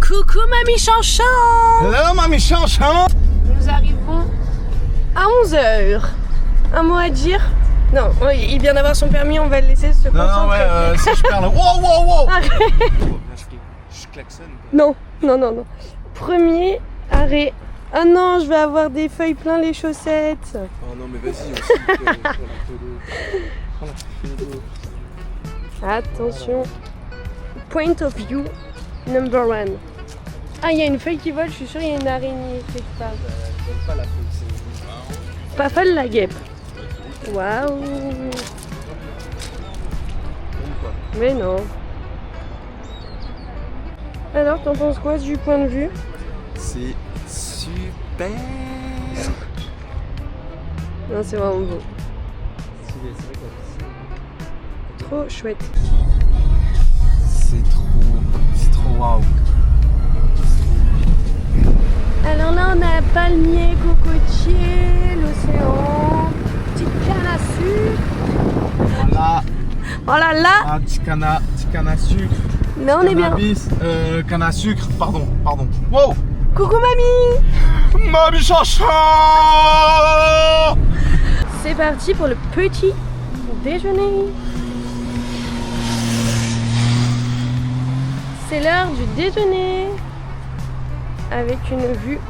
Coucou Mamie Chanchon. Hello Mamie Chanchon. Nous arrivons à 11h. Un mot à dire? Non, il vient d'avoir son permis, on va le laisser se concentrer. Non, ouais, si je perds là. Wow. Arrête. Je klaxonne. Non. Premier arrêt. Ah non, je vais avoir des feuilles plein les chaussettes. Oh non, mais vas-y aussi. Prends la photo. Attention. Point of view number 1. Ah, il y a une feuille qui vole, je suis sûre qu'il y a une araignée quelque part. Donne pas la feuille, c'est Pas folle la guêpe. Waouh. Mais non. Alors, t'en penses quoi du point de vue? C'est super. Non, c'est vraiment beau. C'est vrai que Trop chouette. c'est trop waouh. Alors là, on a palmier, cocotier, l'océan, petite canne à sucre. Voilà, Oh là là. un petit canne à sucre. Là, on est bien. Cannabis, canne à sucre, pardon. Wow. Coucou mamie. Mamie Chanchon. C'est parti pour le petit déjeuner. C'est l'heure du déjeuner avec une vue.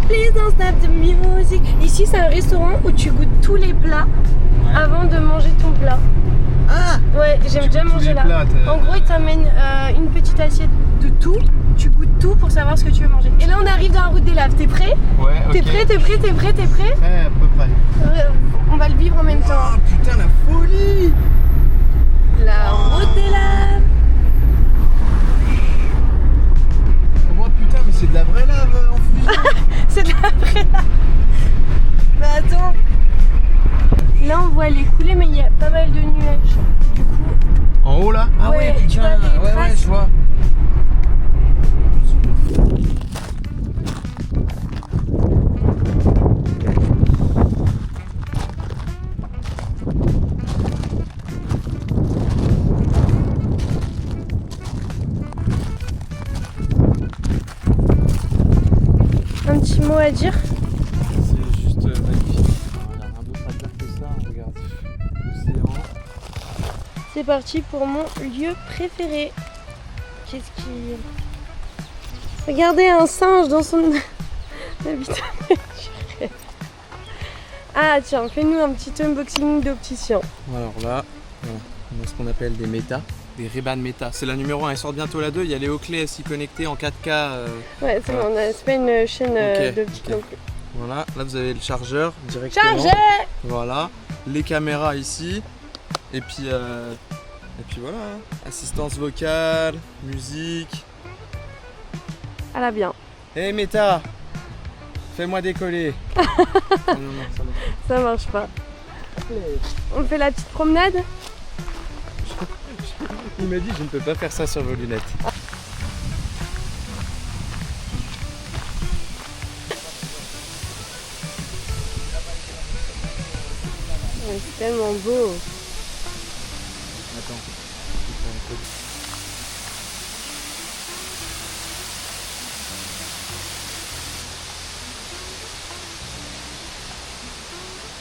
Please don't stop the music. Ici, c'est un restaurant où tu goûtes tous les plats avant de manger ton plat. Ah. Ouais, j'aime Tu déjà goûtes tous manger les là. plats, En gros, ils t'amènent une petite assiette de tout. Tu goûtes tout pour savoir ce que tu veux manger. Et là, on arrive dans la route des laves. T'es prêt? Ouais, ok. T'es prêt? Ouais, à peu près. On va le vivre en même temps. Oh putain, la folie. La route des laves. Oh putain, mais c'est de la vraie lave en fusion. C'est de la vraie lave. Mais attends. Là, on voit les coulées, mais il y a pas mal de nuages. Du coup, En haut là? Ah Ouais, ouais, tu putain, vois les ouais, traces. je vois. un petit mot à dire. C'est juste magnifique. Il n'y a rien d'autre à dire que ça. Regarde l'océan. C'est parti pour mon lieu préféré. Qu'est-ce qui... Regardez un singe dans son habitat naturel. Ah tiens, fais-nous un petit unboxing d'opticien. Alors là, on a ce qu'on appelle des méta. Des Ray-Ban Meta. C'est la numéro 1, elle sort bientôt la 2. Il y a les Oakley SI connectés en 4K. Ouais, c'est bon, c'est pas une chaîne Ok, d'optique ok. non plus. Voilà, là vous avez le chargeur directement. Chargé. Voilà, les caméras ici. Et puis voilà, hein. Assistance vocale, musique. Elle a bien. Hey Meta, fais-moi décoller. Non, ça marche. Ça marche pas. On fait la petite promenade. Il m'a dit je ne peux pas faire ça sur vos lunettes. Ouais, c'est tellement beau. Attends.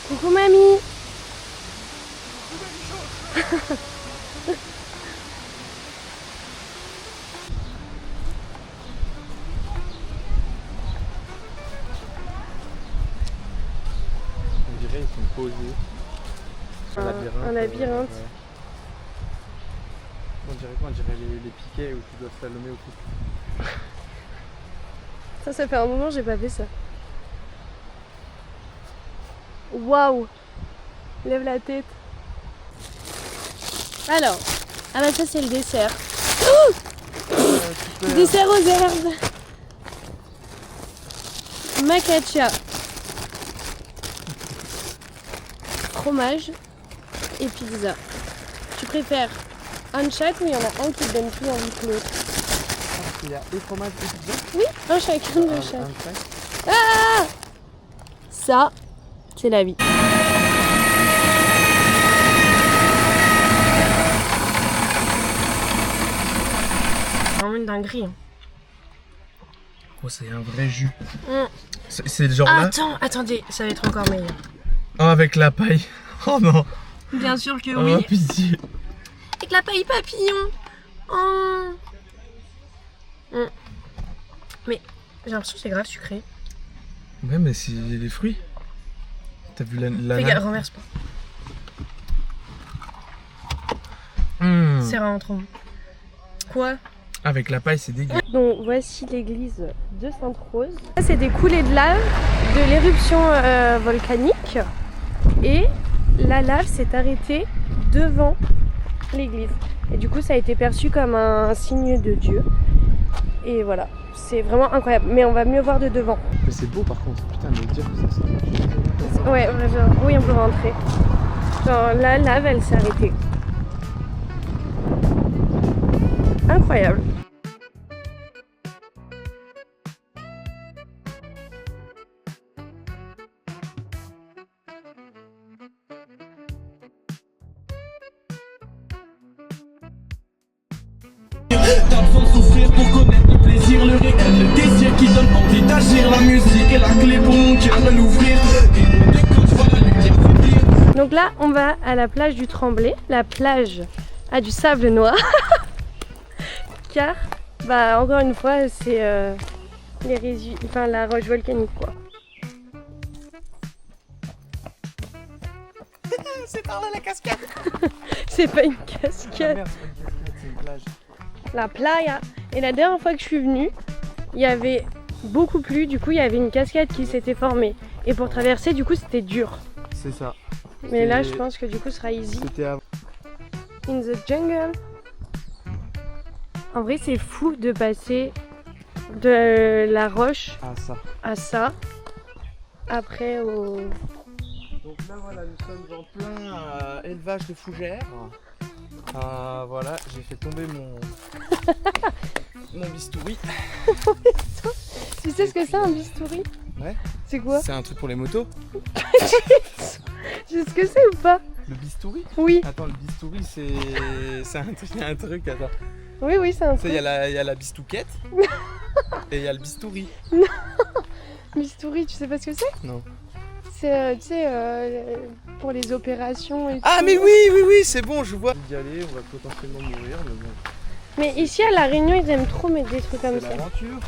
Coucou mamie. On dirait ils sont posés. Un labyrinthe. Ouais. On dirait quoi? On dirait les piquets où tu dois te slalomer au couple. Ça fait un moment que j'ai pas fait ça. Waouh. Lève la tête. Alors, ah bah ça c'est le dessert. Dessert aux herbes. Macacia. Fromage et pizza. Tu préfères un chat ou il y en a un qui te donne plus envie que l'autre? Il y a et fromage et pizza. Oui, un chacun de chaque. Un chaque. Ah, ça, c'est la vie. Vraiment une dinguerie. Hein. Oh, c'est un vrai jus. Mm. C'est le genre là. Attendez, ça va être encore meilleur. Oh, avec la paille. Oh non. Bien sûr que Oh, oui. pitié. Avec la paille papillon. Oh. Mm. Mais j'ai l'impression que c'est grave sucré. Ouais, mais c'est les fruits. T'as vu la Fais gaffe, renverse pas. C'est vraiment trop bon. Quoi? Avec la paille, c'est dégueu. Donc voici l'église de Sainte-Rose. Ça, c'est des coulées de lave de l'éruption volcanique. Et la lave s'est arrêtée devant l'église. Et du coup, ça a été perçu comme un signe de Dieu. Et voilà, c'est vraiment incroyable. Mais on va mieux voir de devant. Mais c'est beau par contre. Putain, mais dire que ça. Ouais, genre, oui, on peut rentrer. Genre, la lave, elle s'est arrêtée. Incroyable. T'as besoin de souffrir pour connaître le plaisir, le réel, le désir qui donne envie d'agir. La musique est la clé pour mon cœur de l'ouvrir. Et dès que tu vois la lumière faiblir. Donc là, on va à la plage du Tremblay. La plage a du sable noir. Car, bah, encore une fois, c'est la roche volcanique, quoi. C'est par là la cascade. C'est pas une Ah, cascade. merde, c'est pas une cascade, c'est une plage. La playa. Et la dernière fois que je suis venue, il y avait beaucoup plu. Du coup, il y avait une cascade qui s'était formée. Et pour traverser, du coup, c'était dur. C'est ça. Mais là, je pense que du coup, ce sera easy. C'était avant. In the jungle. En vrai, c'est fou de passer de la roche Ah, ça. à ça. Après au... Donc là, voilà, nous sommes en plein élevage de fougères. Voilà, j'ai fait tomber mon bistouri. Tu sais ce que c'est un bistouri? Ouais. C'est quoi? C'est un truc pour les motos. Tu sais ce que c'est ou pas? Le bistouri? Oui, Attends, le bistouri, c'est un truc, attends. oui, c'est un Tu sais, truc. il y a la bistouquette et il y a le bistouri. Bistouri, tu sais pas ce que c'est? Non. C'est, tu sais, pour les opérations et Ah, tout. mais oui, c'est bon, je vois. D'y aller, on va potentiellement mourir, mais bon. Mais ici à La Réunion, ils aiment trop mettre des trucs comme C'est ça. l'aventure.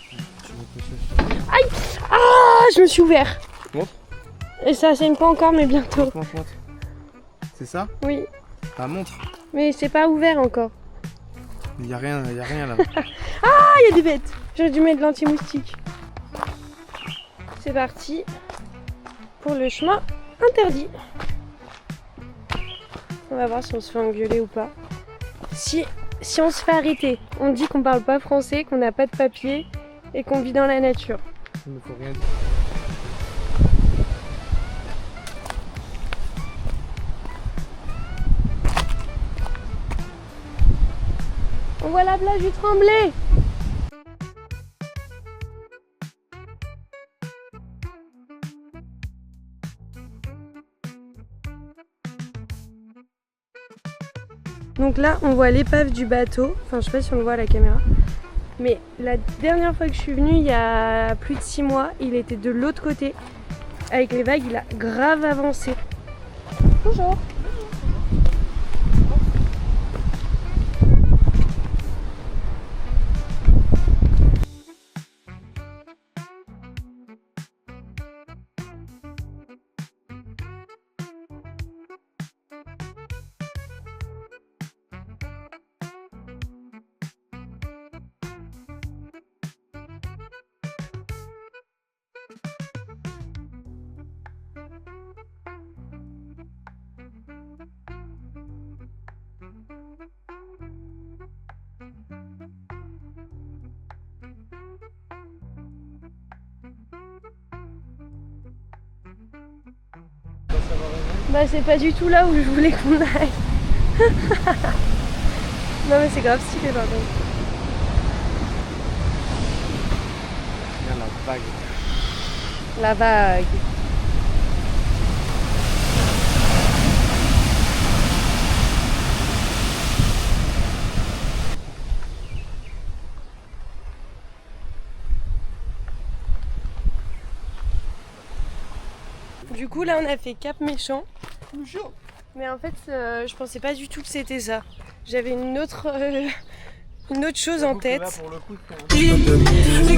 Tu veux que je fasse ça? Ah, je me suis ouvert. Bon. Et ça saigne pas encore, mais bientôt. Montre. C'est ça? Oui, Bah, montre. mais c'est pas ouvert encore. Il y a rien là. Ah, il y a des bêtes. J'aurais dû mettre de l'anti-moustique. C'est parti pour le chemin interdit. On va voir si on se fait engueuler ou pas. Si on se fait arrêter, on dit qu'on parle pas français, qu'on n'a pas de papier et qu'on vit dans la nature. Il ne faut rien dire. On voit la plage du Tremblay. Donc là, on voit l'épave du bateau. Enfin, je sais pas si on le voit à la caméra. Mais la dernière fois que je suis venue, il y a plus de 6 mois, il était de l'autre côté. Avec les vagues, il a grave avancé. Bonjour. Bah c'est pas du tout là où je voulais qu'on aille. Non mais c'est grave stylé par contre. Regarde la vague. La vague. Du coup là on a fait Cap Méchant. Mais en fait je pensais pas du tout que c'était ça. J'avais une autre chose en tête. Là, pour le coup, on est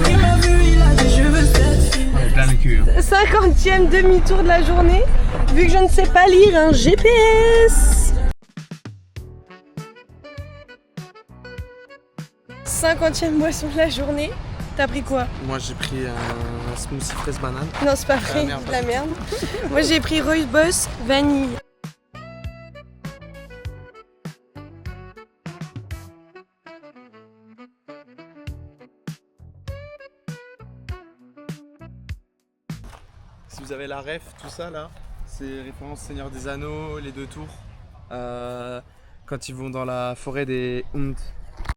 plein le cul. 50e demi-tour de la journée, vu que je ne sais pas lire un GPS. 50e boisson de la journée. T'as pris quoi? Moi j'ai pris un smoothie fraise banane. Non, c'est pas vrai, merde, de la merde. Moi j'ai pris Rooibos vanille. Si vous avez la ref, tout ça là, c'est référence Seigneur des Anneaux, les deux tours. Quand ils vont dans la forêt des Hunts.